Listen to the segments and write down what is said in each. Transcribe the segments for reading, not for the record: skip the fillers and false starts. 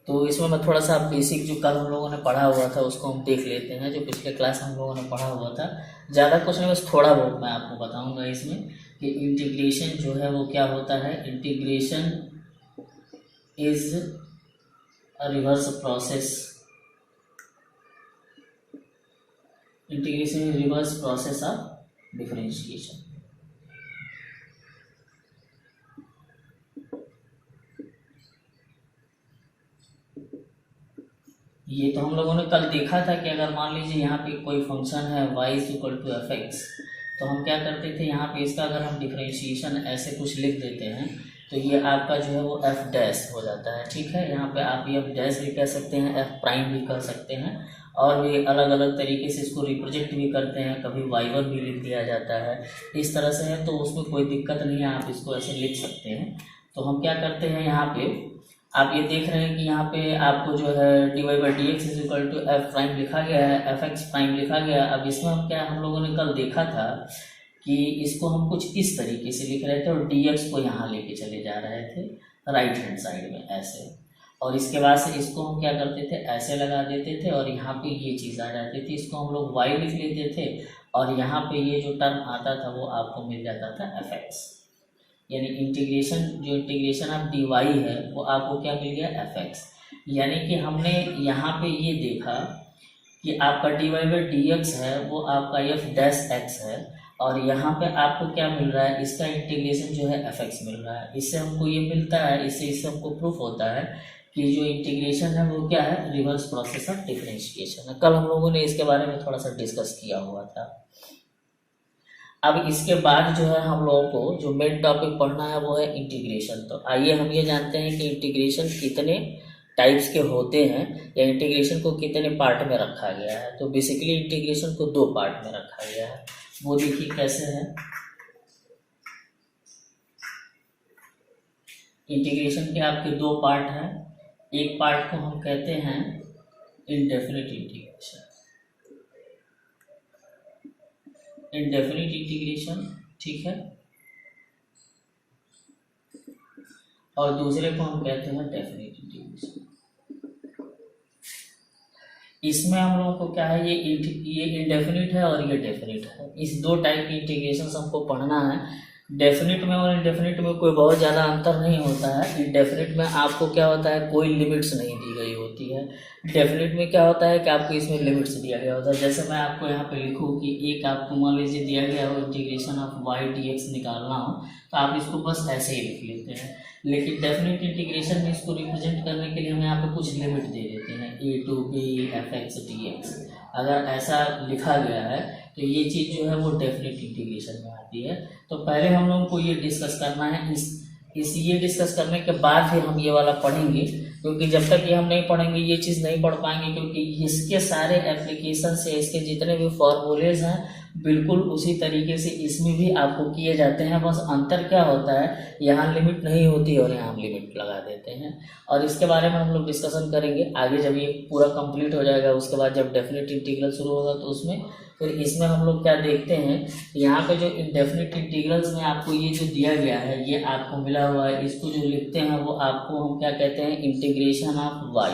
तो इसमें मैं थोड़ा सा बेसिक जो कल हम लोगों ने पढ़ा हुआ था उसको हम देख लेते हैं, जो पिछले क्लास हम लोगों ने पढ़ा हुआ था। ज़्यादा कुछ नहीं, बस थोड़ा बहुत मैं आपको बताऊंगा इसमें कि इंटीग्रेशन जो है वो क्या होता है। Integration is a reverse process, integration is reverse process of differentiation. ये तो हम लोगों ने कल देखा था कि अगर मान लीजिए यहाँ पे कोई फंक्शन है y is equal to f x, तो हम क्या करते थे यहाँ पे इसका अगर हम डिफरेंशिएशन ऐसे कुछ लिख देते हैं तो ये आपका जो है वो एफ डैश हो जाता है। ठीक है, यहाँ पे आप एफ डैश भी कह सकते हैं, एफ प्राइम भी कह सकते हैं, और भी अलग अलग तरीके से इसको रिप्रेजेंट भी करते हैं, कभी y1 भी लिख दिया जाता है, इस तरह से है। तो उसमें कोई दिक्कत नहीं है, आप इसको ऐसे लिख सकते हैं। तो हम क्या करते हैं, यहाँ पे आप ये देख रहे हैं कि यहाँ पे आपको जो है dy by d x is equal to f prime लिखा गया है, एफ एक्स प्राइम लिखा गया है। अब इसमें हम क्या, हम लोगों ने कल देखा था कि इसको हम कुछ इस तरीके से लिख रहे थे और dx को यहाँ लेके चले जा रहे थे राइट हैंड साइड में ऐसे, और इसके बाद से इसको हम क्या करते थे, ऐसे लगा देते थे और यहाँ पे ये चीज़ आ जाती थी, इसको हम लोग y लिख लेते थे और यहाँ पे ये जो टर्म आता था वो आपको मिल जाता था एफ एक्स। यानी इंटीग्रेशन, जो इंटीग्रेशन ऑफ डी वाई है वो आपको क्या मिल गया, एफ एक्स। यानी कि हमने यहाँ पे ये देखा कि आपका d y by d x है वो आपका एफ डैश एक्स है, और यहाँ पे आपको क्या मिल रहा है, इसका इंटीग्रेशन जो है एफ एक्स मिल रहा है। इससे हमको ये मिलता है, इससे हमको प्रूफ होता है कि जो इंटीग्रेशन है वो क्या है, रिवर्स प्रोसेस ऑफ डिफरेंशिएशन है। कल हम लोगों ने इसके बारे में थोड़ा सा डिस्कस किया हुआ था। अब इसके बाद जो है हम लोगों को जो मेन टॉपिक पढ़ना है वो है इंटीग्रेशन। तो आइए हम ये जानते हैं कि इंटीग्रेशन कितने टाइप्स के होते हैं या इंटीग्रेशन को कितने पार्ट में रखा गया है। तो बेसिकली इंटीग्रेशन को 2 पार्ट में रखा गया है, वो देखिए कैसे है। इंटीग्रेशन के आपके 2 पार्ट हैं। एक पार्ट को हम कहते हैं इंडेफिनिट इंटीग्रेशन, इंडेफिनिट इंटीग्रेशन, ठीक है, और दूसरे को हम कहते हैं डेफिनिट इंटीग्रेशन। इसमें हम लोगों को क्या है, ये इंडेफिनिट है और ये डेफिनिट है। इस 2 टाइप की इंटीग्रेशन हमको पढ़ना है। डेफिनिट में और इंडेफिनिट में कोई बहुत ज़्यादा अंतर नहीं होता है। इंडेफिनिट में आपको क्या होता है, कोई लिमिट्स नहीं दी गई होती है। डेफिनिट में क्या होता है कि आपको इसमें लिमिट्स दिया गया होता है। जैसे मैं आपको यहाँ पे लिखूँ कि एक आपको मान लीजिए दिया गया हो integration of y d x निकालना हो, तो आप इसको बस ऐसे ही लिख लेते हैं। लेकिन डेफिनिट इंटीग्रेशन में इसको रिप्रेजेंट करने के लिए हम यहाँ पे कुछ लिमिट दे देते हैं, A to B F X D X. अगर ऐसा लिखा गया है तो ये चीज़ जो है वो डेफिनिट इंटीग्रेशन में आती है। तो पहले हम लोगों को ये डिस्कस करना है, ये डिस्कस करने के बाद फिर हम ये वाला पढ़ेंगे, क्योंकि जब तक ये हम नहीं पढ़ेंगे ये चीज़ नहीं पढ़ पाएंगे, क्योंकि इसके सारे एप्लीकेशन से इसके जितने भी फॉर्मूलेज हैं बिल्कुल उसी तरीके से इसमें भी आपको किए जाते हैं। बस अंतर क्या होता है, यहाँ लिमिट नहीं होती और यहाँ हम लिमिट लगा देते हैं। और इसके बारे में हम लोग डिस्कशन करेंगे आगे, जब ये पूरा कंप्लीट हो जाएगा उसके बाद जब डेफिनेट इंटीग्रल शुरू होगा तो उसमें फिर इसमें हम लोग क्या देखते हैं, यहाँ पे जो इंडेफिनिट इंटीग्रल्स में आपको ये जो दिया गया है ये आपको मिला हुआ है, इसको जो लिखते हैं वो आपको हम क्या कहते हैं, इंटीग्रेशन ऑफ वाई।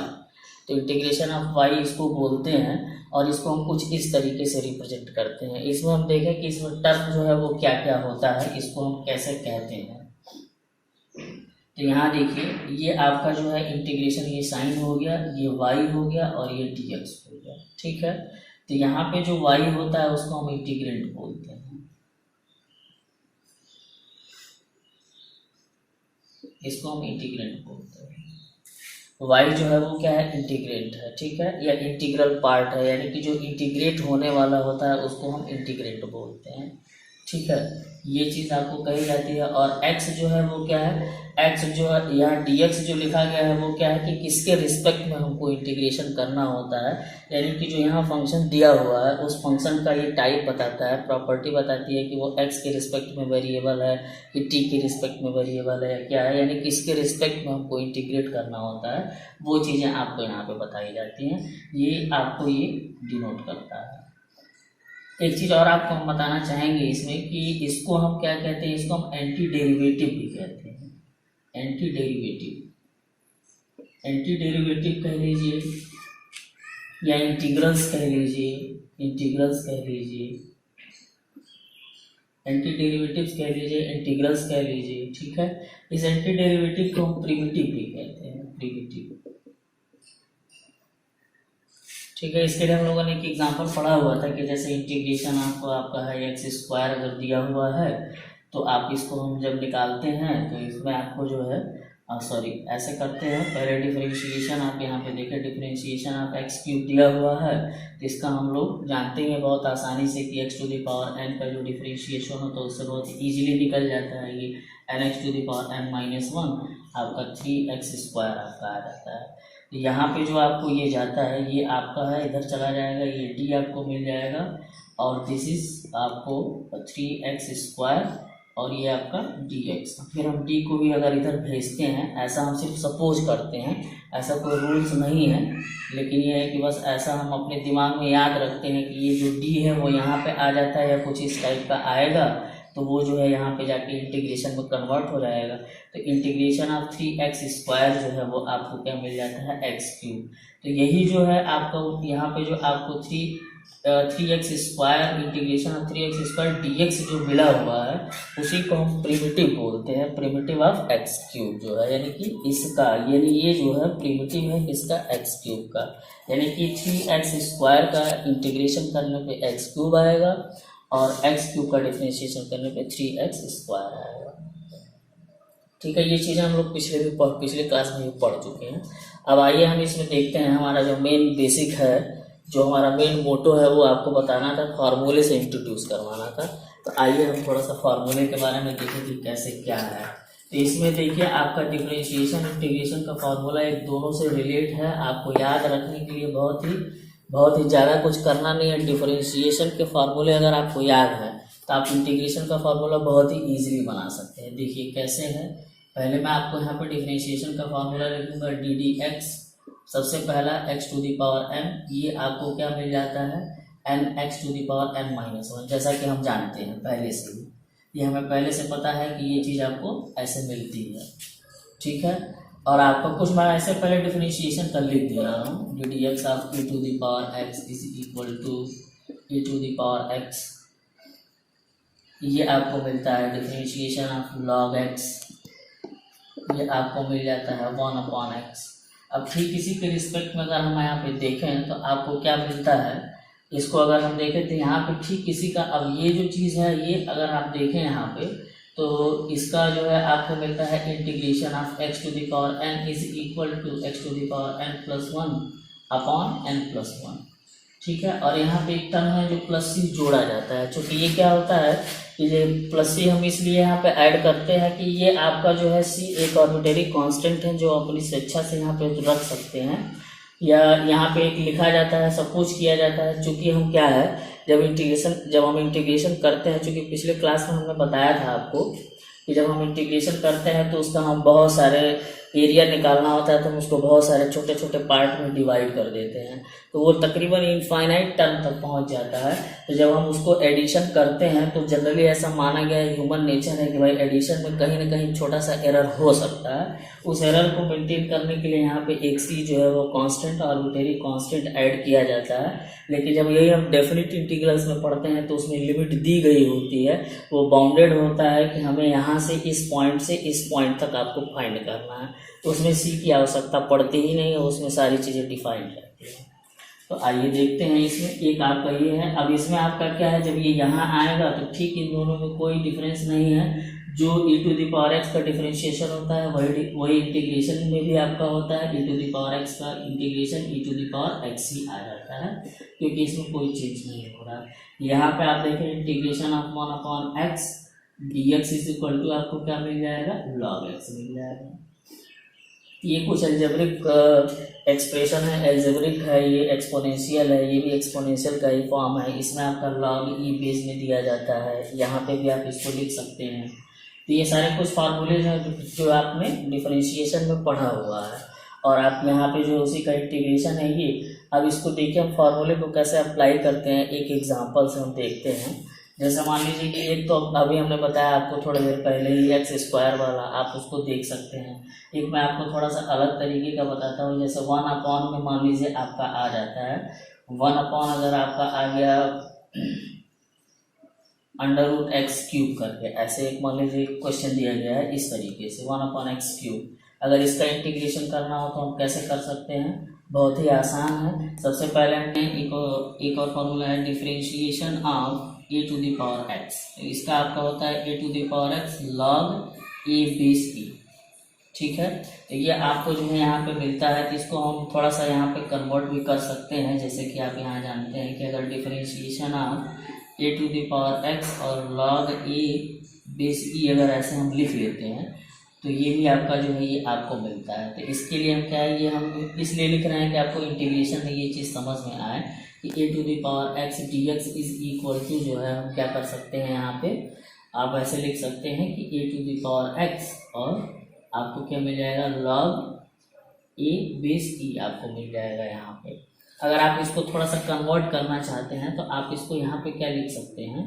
तो इंटीग्रेशन ऑफ वाई इसको बोलते हैं और इसको हम कुछ इस तरीके से रिप्रेजेंट करते हैं। इसमें हम देखें कि इसमें टर्म जो है वो क्या क्या होता है, इसको हम कैसे कहते हैं। तो यहाँ देखिए ये आपका जो है इंटीग्रेशन, ये साइन हो गया, ये वाई हो गया और ये डी एक्स हो गया, ठीक है। तो यहाँ पे जो वाई होता है उसको हम इंटीग्रेंट बोलते हैं, इसको हम इंटीग्रेंट बोलते हैं। वाई जो है वो क्या है, इंटीग्रेंट है, ठीक है, या इंटीग्रल पार्ट है, यानी कि जो इंटीग्रेट होने वाला होता है उसको हम इंटीग्रेंट बोलते हैं, ठीक है। ये चीज़ आपको कही जाती है। और x जो है वो क्या है, x जो है यहाँ dx जो लिखा गया है वो क्या है कि किसके रिस्पेक्ट में हमको इंटीग्रेशन करना होता है, यानी कि जो यहाँ फंक्शन दिया हुआ है उस फंक्शन का ये टाइप बताता है, प्रॉपर्टी बताती है कि वो x के रिस्पेक्ट में वेरिएबल है कि t के रिस्पेक्ट में वेरिएबल है, क्या है, यानी किसके रिस्पेक्ट में हमको इंटीग्रेट करना होता है, वो चीज़ें आपको यहाँ पे बताई जाती हैं। ये आपको ये डिनोट करता है। एक चीज़ और आपको हम बताना चाहेंगे इसमें कि इसको हम क्या कहते हैं, इसको हम एंटी डेरिवेटिव भी कहते हैं, एंटी डेरिवेटिव। एंटी डेरिवेटिव कह लीजिए या इंटीग्रल्स कह लीजिए, इंटीग्रल्स कह लीजिए, एंटी डेरिवेटिव्स कह लीजिए, इंटीग्रल्स कह लीजिए, ठीक है। इस एंटी डेरिवेटिव को हम प्रिमिटिव भी कहते हैं, प्रिमिटिव, ठीक है। इसके लिए हम लोगों ने एक एग्जांपल पढ़ा हुआ था कि जैसे इंटीग्रेशन आपका है एक्स स्क्वायर अगर दिया हुआ है तो आप इसको हम जब निकालते हैं तो इसमें आपको जो है ऐसे करते हैं, पहले डिफरेंशिएशन आप यहाँ पे देखें, डिफरेंशिएशन ऑफ एक्स क्यूब दिया हुआ है तो इसका हम लोग जानते हैं बहुत आसानी से कि x to the power n का जो डिफरेंशिएशन होता है उससे बहुत ईजिली निकल जाता है। ये n x to the power n minus 1 आपका 3x स्क्वायर आपका आ जाता है। तो यहाँ पे जो आपको ये जाता है ये आपका है, इधर चला जाएगा, ये डी आपको मिल जाएगा और दिस इज आपको 3x स्क्वायर और ये आपका dx। फिर हम d को भी अगर इधर भेजते हैं, ऐसा हम सिर्फ सपोज करते हैं, ऐसा कोई रूल्स नहीं है, लेकिन ये है कि बस ऐसा हम अपने दिमाग में याद रखते हैं कि ये जो d है वो यहाँ पे आ जाता है या कुछ इस टाइप का आएगा तो वो जो है यहाँ पे जाके इंटीग्रेशन में कन्वर्ट हो जाएगा। तो इंटीग्रेशन ऑफ 3x स्क्वायर जो है वो आपको क्या मिल जाता है, x क्यूब। तो यही जो है आपका यहाँ पे जो आपको 3x square integration of 3x square dx जो मिला हुआ है उसी को हम प्रिमिटिव बोलते हैं, प्रिमिटिव ऑफ x क्यूब जो है, यानी कि इसका, यानी ये जो है प्रिमिटिव है किसका, x क्यूब का, यानी कि 3x स्क्वायर का इंटीग्रेशन करने पे x क्यूब आएगा और x क्यूब का डिफरेंशिएशन करने पे 3x स्क्वायर आएगा, ठीक है। ये चीज़ें हम लोग पिछले क्लास में भी पढ़ चुके हैं। अब आइए हम इसमें देखते हैं, हमारा जो मेन बेसिक है, जो हमारा मेन मोटो है वो आपको बताना था, फार्मूले से इंट्रोड्यूस करवाना था। तो आइए हम थोड़ा सा फार्मूले के बारे में देखें कि कैसे क्या है। तो इसमें देखिए आपका डिफरेंशिएशन इंटीग्रेशन का फार्मूला एक दोनों से रिलेट है, आपको याद रखने के लिए बहुत ही ज़्यादा कुछ करना नहीं है। डिफरेंशिएशन के फार्मूले अगर आपको याद है तो आप इंटीग्रेशन का फार्मूला बहुत ही ईजिली बना सकते हैं। देखिए कैसे है, पहले मैं आपको यहाँ पर डिफरेंशिएशन का फार्मूला लिखूँगा, डी डी एक्स, सबसे पहला x to the power n, ये आपको क्या मिल जाता है, n x to the power n minus 1, जैसा कि हम जानते हैं पहले से ही, ये हमें पहले से पता है कि ये चीज़ आपको ऐसे मिलती है, ठीक है। और आपको कुछ मैं ऐसे पहले डिफरेंशिएशन कर लिख दे रहा हूँ, d d x of e to the power x is equal to e to the power x, ये आपको मिलता है डिफरेंशिएशन ऑफ log x, ये आपको मिल जाता है 1/x। अब ठीक इसी के रिस्पेक्ट में अगर हम यहाँ पे देखें तो आपको क्या मिलता है, इसको अगर हम देखें तो यहाँ पे ठीक इसी का, अब ये जो चीज़ है ये अगर आप देखें यहाँ पे तो इसका जो है आपको मिलता है integration of x to the power n is equal to x to the power n plus 1 upon n plus 1, ठीक है। और यहाँ पे एक टर्म है जो प्लस सी जोड़ा जाता है, चूँकि ये क्या होता है कि ये प्लस सी हम इसलिए यहाँ पे ऐड करते हैं कि ये आपका जो है सी एक आर्बिट्रेरी कांस्टेंट है जो अपनी स्वेच्छा से यहाँ पे रख सकते हैं, या यहाँ पे एक लिखा जाता है, सपोज किया जाता है। चूँकि हम क्या है, जब हम इंटीग्रेशन करते हैं, चूँकि पिछले क्लास में हमने बताया था आपको कि जब हम इंटीग्रेशन करते हैं तो उसका हम बहुत सारे एरिया निकालना होता है तो हम उसको बहुत सारे छोटे छोटे पार्ट में डिवाइड कर देते हैं, तो वो तकरीबन इनफाइनाइट टर्म तक पहुंच जाता है। तो जब हम उसको एडिशन करते हैं तो जनरली ऐसा माना गया है, ह्यूमन नेचर है कि भाई एडिशन में कहीं ना कहीं छोटा सा एरर हो सकता है। उस एरर को मेंटेन करने के लिए यहाँ पे एक सी जो है वो कांस्टेंट, आर्बिट्रेरी कांस्टेंट ऐड किया जाता है। लेकिन जब यही हम डेफिनेट इंटीग्रल्स में पढ़ते हैं तो उसमें लिमिट दी गई होती है, वो बाउंडेड होता है कि हमें यहाँ से इस पॉइंट से इस पॉइंट तक आपको फाइंड करना है, तो उसमें सी की आवश्यकता पड़ती ही नहीं है, उसमें सारी चीज़ें डिफाइंड रहती हैं। तो आइए देखते हैं, इसमें एक आपका ये है। अब इसमें आपका क्या है, जब ये यहाँ आएगा तो ठीक इन दोनों में कोई डिफरेंस नहीं है, जो e to the power x का डिफरेंशिएशन होता है वही इंटीग्रेशन में भी आपका होता है। e to the power x का integration e to the power x ही आ जाता है, क्योंकि इसमें कोई चेंज नहीं हो रहा है। यहाँ पे आप देखें integration of 1/x dx is equal to आपको क्या मिल जाएगा, log x मिल जाएगा। ये कुछ एल्जेब्रिक एक्सप्रेशन है, एल्जेब्रिक है, ये एक्सपोनेंशियल है, ये भी एक्सपोनेंशियल का ही फॉर्म है। इसमें आपका log e बेस में दिया जाता है, यहाँ पे भी आप इसको लिख सकते हैं। तो ये सारे कुछ फार्मूलेज हैं जो आपने डिफरेंशिएशन में पढ़ा हुआ है, और आप यहाँ पे जो उसी का इंटीग्रेशन है ये। अब इसको देखिए हम फार्मूले को कैसे अप्लाई करते हैं, एक एग्जांपल से हम देखते हैं। जैसे मान लीजिए कि एक तो अभी हमने बताया आपको थोड़ी देर पहले ही एक्स स्क्वायर वाला, आप उसको देख सकते हैं। एक मैं आपको थोड़ा सा अलग तरीके का बताता हूँ। जैसे 1 में मान लीजिए आपका आ जाता है 1 अगर आपका आ गया √x³ करके, ऐसे एक मान लीजिए क्वेश्चन दिया गया है इस तरीके से 1/x³। अगर इसका इंटीग्रेशन करना हो तो हम कैसे कर सकते हैं, बहुत ही आसान है। सबसे पहले हमने एक और फॉर्मूला है डिफरेंशिएशन ऑफ a⁴x। इसका आपका होता है a⁴x log a base e। ठीक है, तो ये आपको जो है यहाँ पे मिलता है। तो इसको हम थोड़ा सा यहाँ पे कन्वर्ट भी कर सकते हैं, जैसे कि आप यहाँ जानते हैं कि अगर डिफरेंशिएशन ऑफ a⁴x और log a बेस e अगर ऐसे हम लिख लेते हैं तो ये भी आपका जो है ये आपको मिलता है। तो इसके लिए हम क्या है, ये हम इसलिए लिख रहे हैं कि आपको इंटीग्रेशन में ये चीज़ समझ में आए कि a⁴x dx is equal to जो है हम क्या कर सकते हैं, यहाँ पे आप ऐसे लिख सकते हैं कि a⁴x और आपको क्या मिल जाएगा log a बेस e आपको मिल जाएगा यहाँ पे। अगर आप इसको थोड़ा सा कन्वर्ट करना चाहते हैं तो आप इसको यहाँ पे क्या लिख सकते हैं,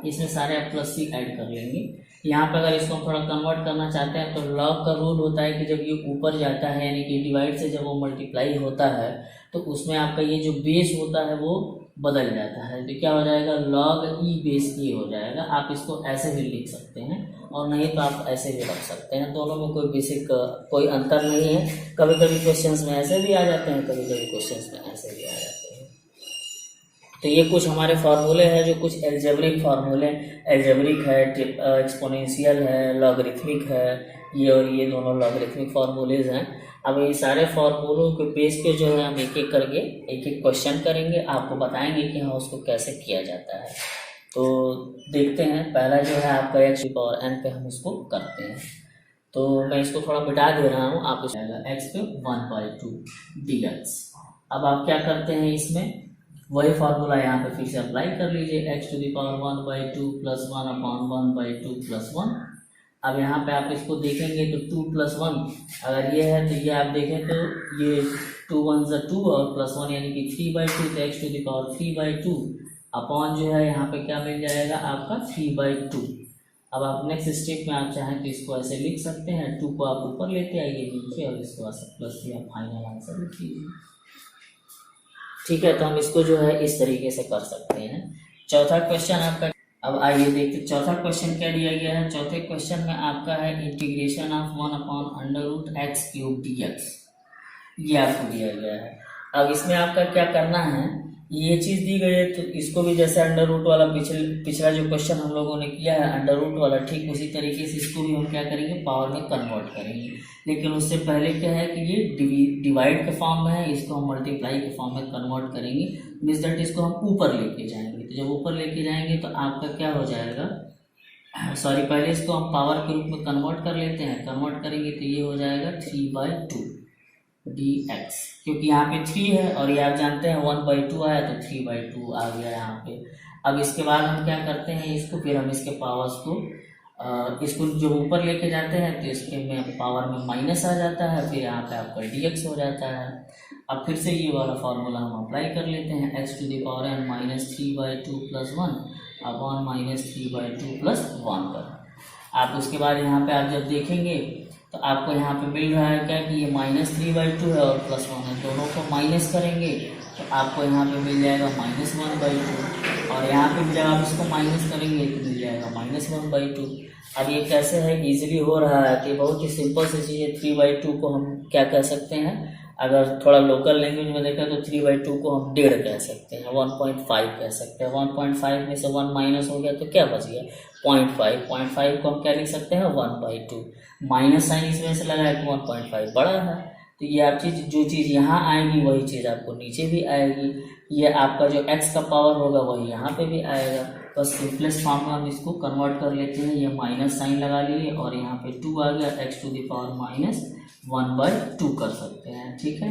इसमें सारे आप +c ऐड कर लेंगे। यहाँ पे अगर इसको हम थोड़ा कन्वर्ट करना चाहते हैं तो लॉग का रूल होता है कि जब ये ऊपर जाता है यानी कि डिवाइड से जब वो मल्टीप्लाई होता है तो उसमें आपका ये जो बेस होता है वो बदल जाता है। तो क्या हो जाएगा log e बेस e हो जाएगा। आप इसको ऐसे भी लिख सकते हैं और नहीं तो आप ऐसे भी रख सकते हैं। दोनों में कोई बेसिक कोई अंतर नहीं है। कभी कभी क्वेश्चंस में ऐसे भी आ जाते हैं, कभी कभी क्वेश्चंस में ऐसे भी आ जाते हैं। तो ये कुछ हमारे फार्मूले हैं जो कुछ एल्जेब्रिक फार्मूले, एल्जेब्रिक है, एक्सपोनेंशियल है, लॉगरिथमिक है, ये और ये दोनों लॉगरिथमिक फार्मूलेज हैं। अब ये सारे फार्मूलों के बेस पे जो है हम एक एक करके एक एक क्वेश्चन करेंगे, आपको बताएंगे कि हाँ उसको कैसे किया जाता है। तो देखते हैं, पहला जो है आपका x⁴n पे हम उसको करते हैं। तो मैं इसको थोड़ा मिटा दे रहा हूँ, आप इसको x पे 1/2 dx। अब आप क्या करते हैं, इसमें वही फार्मूला यहाँ पे फिर से अप्लाई कर लीजिए, x⁴ 1/2 + 1/1/2 + 1। अब यहाँ पे आप इसको देखेंगे तो 2 + 1 अगर ये है तो ये आप देखें तो ये 2 × 1 = 2 और +1 यानी कि 3/2। तो x⁴ 3/2 अपॉन जो है यहाँ पे क्या मिल जाएगा आपका 3/2। अब आप नेक्स्ट स्टेप में आप चाहें तो इसको ऐसे लिख सकते हैं, 2 को आप ऊपर लेते आइए नीचे और इसको +3 आप फाइनल आंसर लिख लीजिए। ठीक है, तो हम इसको जो है इस तरीके से कर सकते हैं। चौथा क्वेश्चन आपका, अब आइए देखते चौथा क्वेश्चन क्या दिया गया है। चौथे क्वेश्चन में आपका है इंटीग्रेशन ऑफ 1/√x³ dx, ये आपको दिया गया है। अब इसमें आपका क्या करना है, ये चीज़ दी गई है तो इसको भी जैसे अंडर रूट वाला पिछला जो क्वेश्चन हम लोगों ने किया है अंडर रूट वाला, ठीक उसी तरीके से इसको भी हम क्या करेंगे, पावर में कन्वर्ट करेंगे। लेकिन उससे पहले क्या है कि ये डिवाइड के फॉर्म में है, इसको हम मल्टीप्लाई के फॉर्म में कन्वर्ट करेंगे। मीन्स दैट इसको हम ऊपर लेके जाएंगे। तो जब ऊपर लेके जाएंगे तो आपका क्या हो जाएगा, सॉरी पहले इसको हम पावर के रूप में कन्वर्ट कर लेते हैं। कन्वर्ट करेंगे तो ये हो जाएगा 3/2 dx, क्योंकि यहाँ पे 3 है और ये आप जानते हैं 1/2 आया तो 3/2 आ गया यहाँ पे। अब इसके बाद हम क्या करते हैं, इसको फिर हम इसके पावर्स को इसको जब ऊपर लेके जाते हैं तो इसके में पावर में माइनस आ जाता है, फिर यहाँ पे आपका dx हो जाता है। अब फिर से ये वाला फार्मूला हम अप्लाई कर लेते हैं, x⁴ -3/2 + 1 अपॉन -3/2 + 1 कर। आप उसके बाद यहाँ पे आप जब देखेंगे तो आपको यहाँ पे मिल रहा है क्या कि ये -3/2 है और +1 है, दोनों को माइनस करेंगे तो आपको यहाँ पे मिल जाएगा -1/2 और यहाँ पे जब आप इसको माइनस करेंगे तो मिल जाएगा -1/2। अब ये कैसे है, इजीली हो रहा है कि बहुत ही सिंपल सी चीज़ है। 3/2 को हम क्या कह सकते हैं, अगर थोड़ा लोकल लैंग्वेज में देखा तो 3/2 को हम 1.5 कह सकते हैं, 1.5 कह सकते हैं। 1.5 में से 1 माइनस हो गया तो क्या बच गया 0.5। 0.5 को हम क्या लिख सकते हैं 1/2। माइनस साइन इस वजह से लगा है कि 1.5 बड़ा है, तो ये आप जो चीज़ यहाँ आएगी वही चीज़ आपको नीचे भी आएगी। ये आपका जो x का पावर होगा वही यहाँ पे भी आएगा। बस सिंपलेस्ट फॉर्म में हम इसको कन्वर्ट कर लेते हैं, ये माइनस साइन लगा लिए और यहाँ पे 2 आ गया, x⁴ -1/2 कर सकते हैं। ठीक है,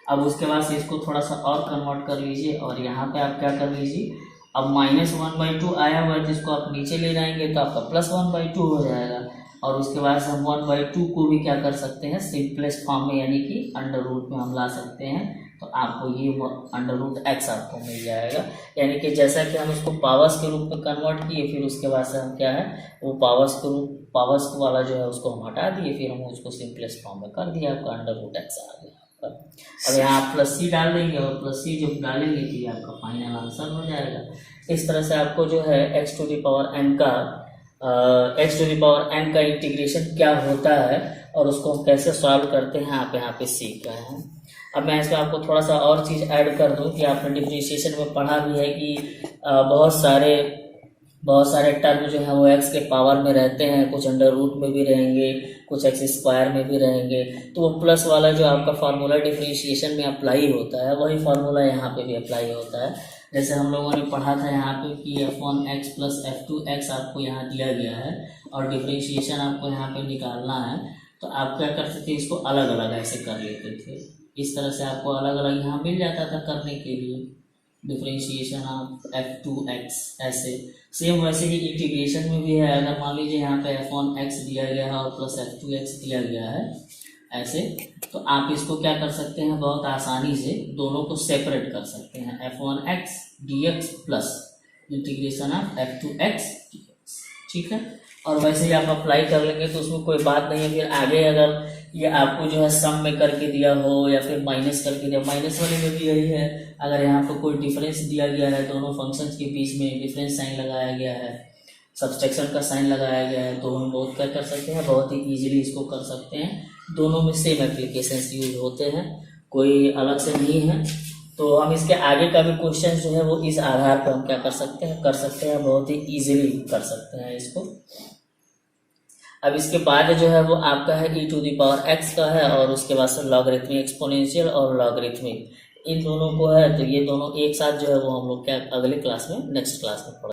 अब उसके बाद से इसको थोड़ा सा और कन्वर्ट कर लीजिए और यहाँ पे आप क्या कर लीजिए, अब -1/2 आया हुआ है जिसको आप नीचे ले जाएंगे तो आपका +1/2 हो जाएगा। और उसके बाद से हम 1/2 को भी क्या कर सकते हैं सिंपलेस्ट फॉर्म में यानी कि अंडर रूट में हम ला सकते हैं। तो तो आपको ये √x आपको मिल जाएगा। यानी कि जैसा कि हम इसको पावर्स के रूप में कन्वर्ट किए, फिर उसके बाद से हम क्या है वो पावर्स वाला जो है उसको हम हटा दिए, फिर हम उसको सिंपलेस्ट फॉर्म में कर दिया, आपका √x आ गया आपका। अब यहाँ आप +c डाल देंगे और +c जब डालेंगे तो ये आपका फाइनल आंसर हो जाएगा। इस तरह से आपको जो है x⁴n का इंटीग्रेशन क्या होता है और उसको हम कैसे सॉल्व करते हैं आप यहाँ पे सीख रहे हैं। अब मैं इसमें आपको थोड़ा सा और चीज़ ऐड कर दूं कि आपने डिफरेंशिएशन में पढ़ा भी है कि बहुत सारे टर्म जो है वो x के पावर में रहते हैं, कुछ √रूट में भी रहेंगे, कुछ x² में भी रहेंगे। तो वो प्लस वाला जो आपका फार्मूला डिफरेंशिएशन में अप्लाई होता है वही फार्मूला यहाँ पे भी अप्लाई होता है। जैसे हम लोगों ने पढ़ा था यहाँ पे कि f1x + f2x आपको यहाँ दिया गया है और डिफरेंशिएशन आपको यहाँ पे निकालना है, तो आप क्या करते थे, इसको अलग अलग ऐसे कर लेते थे। इस तरह से आपको अलग अलग यहाँ मिल जाता था करने के लिए डिफरेंशिएशन ऑफ f2x। ऐसे सेम वैसे ही इंटीग्रेशन में भी है। अगर मान लीजिए यहाँ पे f1x दिया गया है और +f2x दिया गया है ऐसे, तो आप इसको क्या कर सकते हैं, बहुत आसानी से दोनों को सेपरेट कर सकते हैं। f1x dx plus integration of f2x dx, ठीक है। और वैसे ही आप अप्लाई कर लेंगे तो उसमें कोई बात नहीं है। फिर आगे अगर ये आपको जो है सम में करके दिया हो या फिर माइनस करके दिया, माइनस वाले में भी यही है। अगर यहाँ पर कोई डिफरेंस दिया गया है, दोनों फंक्शंस के बीच में डिफरेंस साइन लगाया गया है, सब्सट्रैक्शन का साइन लगाया गया है, तो हम बहुत क्या कर सकते हैं, बहुत ही ईजिली इसको कर सकते हैं। दोनों में सेम एप्लीकेशंस यूज होते हैं, कोई अलग से नहीं है। तो हम इसके आगे का भी क्वेश्चन जो है वो इस आधार पर हम क्या कर सकते हैं, बहुत ही ईजिली कर सकते हैं इसको। अब इसके बाद जो है वो आपका है e⁴x का है और उसके बाद से लॉगरिथमिक, एक्सपोनेंशियल और लॉगरिथमिक, इन दोनों को है। तो ये दोनों एक साथ जो है वो हम लोग क्या अगले क्लास में, नेक्स्ट क्लास में पढ़ेंगे।